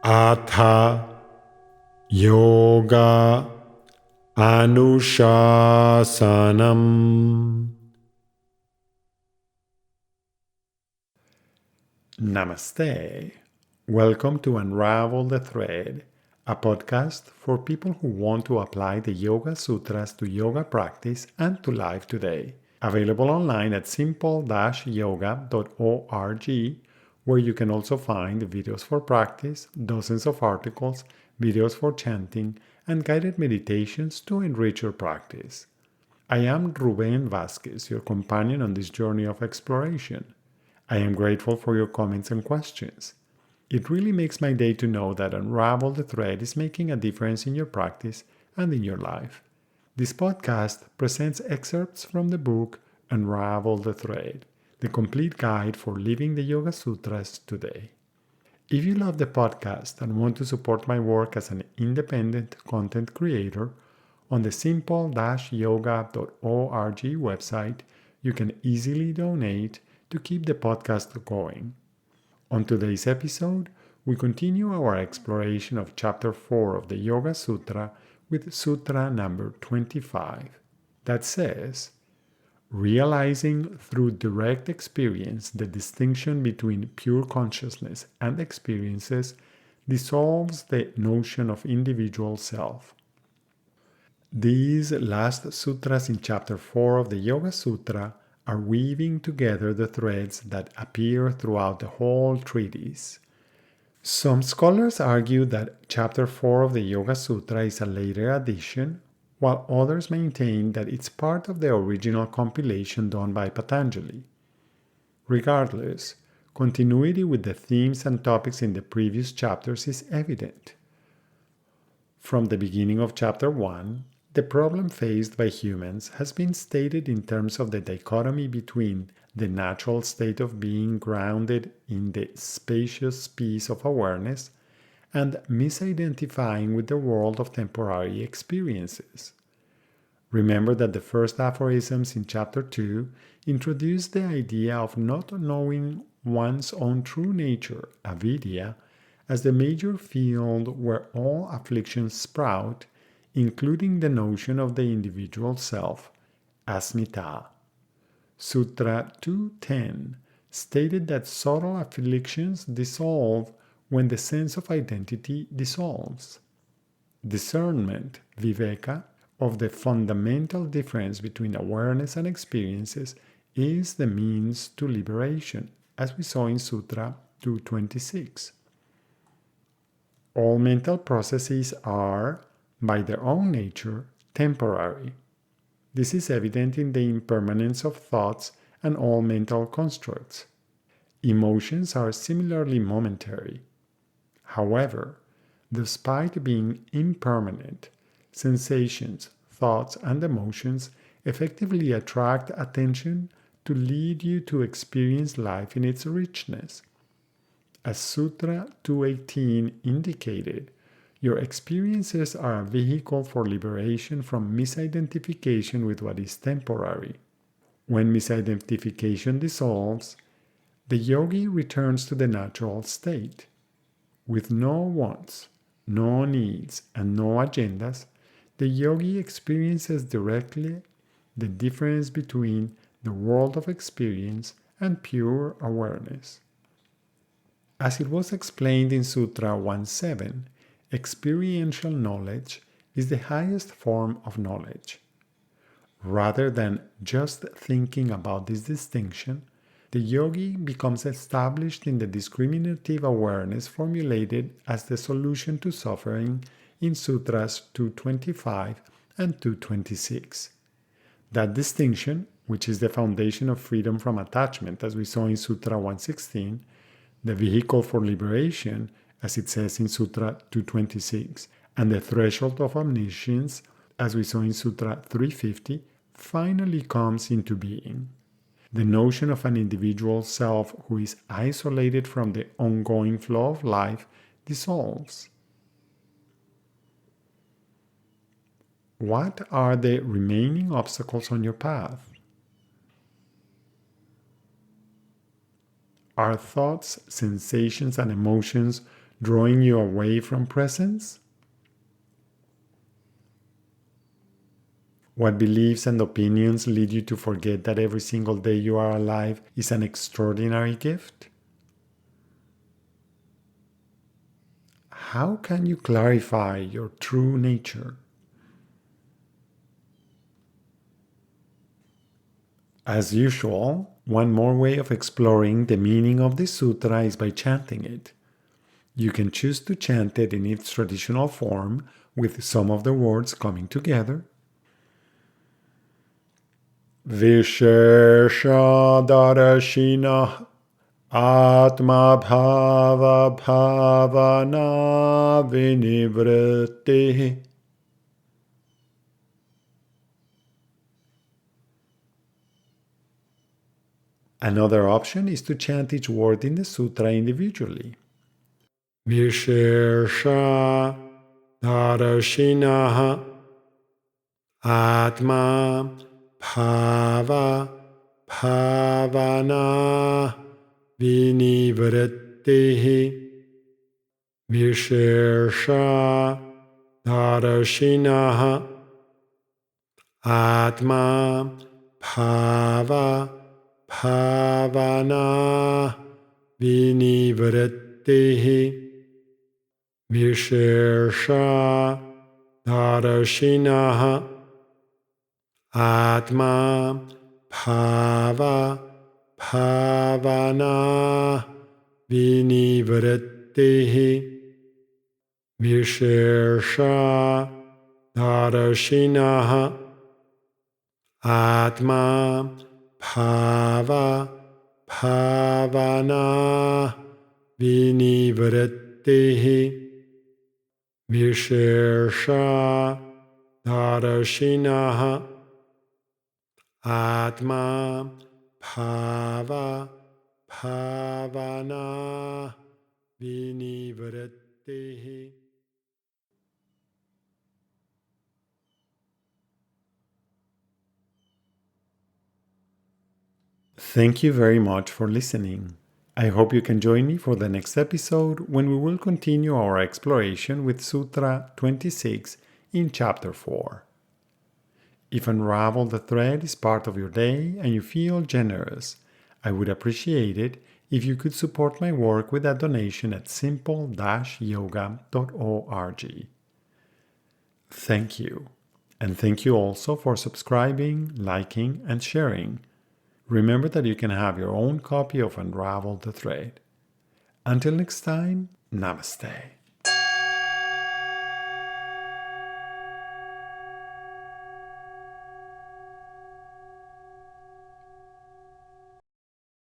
Atha yoga anushasanam. Namaste. Welcome to Unravel the Thread, a podcast for people who want to apply the Yoga Sutras to yoga practice and to life today. Available online at simple-yoga.org, where you can also find videos for practice, dozens of articles, videos for chanting, and guided meditations to enrich your practice. I am Ruben Vasquez, your companion on this journey of exploration. I am grateful for your comments and questions. It really makes my day to know that Unravel the Thread is making a difference in your practice and in your life. This podcast presents excerpts from the book Unravel the Thread, the complete guide for living the Yoga Sutras today. If you love the podcast and want to support my work as an independent content creator, on the simple-yoga.org website, you can easily donate to keep the podcast going. On today's episode, we continue our exploration of Chapter 4 of the Yoga Sutra with Sutra number 25, that says, realizing through direct experience the distinction between pure consciousness and experiences dissolves the notion of individual self. These last sutras in Chapter 4 of the Yoga Sutra are weaving together the threads that appear throughout the whole treatise. Some scholars argue that Chapter 4 of the Yoga Sutra is a later addition, while others maintain that it's part of the original compilation done by Patanjali. Regardless, continuity with the themes and topics in the previous chapters is evident. From the beginning of Chapter 1, the problem faced by humans has been stated in terms of the dichotomy between the natural state of being grounded in the spacious peace of awareness and misidentifying with the world of temporary experiences. Remember that the first aphorisms in Chapter 2 introduced the idea of not knowing one's own true nature, avidya, as the major field where all afflictions sprout, including the notion of the individual self, asmita. Sutra 210 stated that subtle afflictions dissolve when the sense of identity dissolves. Discernment, viveka, of the fundamental difference between awareness and experiences is the means to liberation, as we saw in Sutra 226. All mental processes are, by their own nature, temporary. This is evident in the impermanence of thoughts and all mental constructs. Emotions are similarly momentary. However, despite being impermanent, sensations, thoughts, and emotions effectively attract attention to lead you to experience life in its richness. As Sutra 218 indicated, your experiences are a vehicle for liberation from misidentification with what is temporary. When misidentification dissolves, the yogi returns to the natural state. With no wants, no needs, and no agendas, the yogi experiences directly the difference between the world of experience and pure awareness. As it was explained in Sutra 1.7, experiential knowledge is the highest form of knowledge. Rather than just thinking about this distinction, the yogi becomes established in the discriminative awareness formulated as the solution to suffering in Sutras 225 and 226. That distinction, which is the foundation of freedom from attachment, as we saw in Sutra 116, the vehicle for liberation, as it says in Sutra 226, and the threshold of omniscience, as we saw in Sutra 350, finally comes into being. The notion of an individual self who is isolated from the ongoing flow of life dissolves. What are the remaining obstacles on your path? Are thoughts, sensations, and emotions drawing you away from presence? What beliefs and opinions lead you to forget that every single day you are alive is an extraordinary gift? How can you clarify your true nature? As usual, one more way of exploring the meaning of the sutra is by chanting it. You can choose to chant it in its traditional form, with some of the words coming together. Vishesha darashina atma bhava bhavana vinivritti. Another option is to chant each word in the sutra individually. Vishesha darashina atma bhava bhavana vinivritti. Vishesha darashina atma bhava bhavana vinivritti. Vishesha darashina atma bhava bhavana vinivritti. Vishesha darashina atma bhava bhavana vinivritti. Vishesha darashina atma bhava bhavana vinivritti. Thank you very much for listening. I hope you can join me for the next episode when we will continue our exploration with Sutra 26 in Chapter 4. If Unravel the Thread is part of your day and you feel generous, I would appreciate it if you could support my work with a donation at simple-yoga.org. Thank you. And thank you also for subscribing, liking, and sharing. Remember that you can have your own copy of Unravel the Thread. Until next time, Namaste.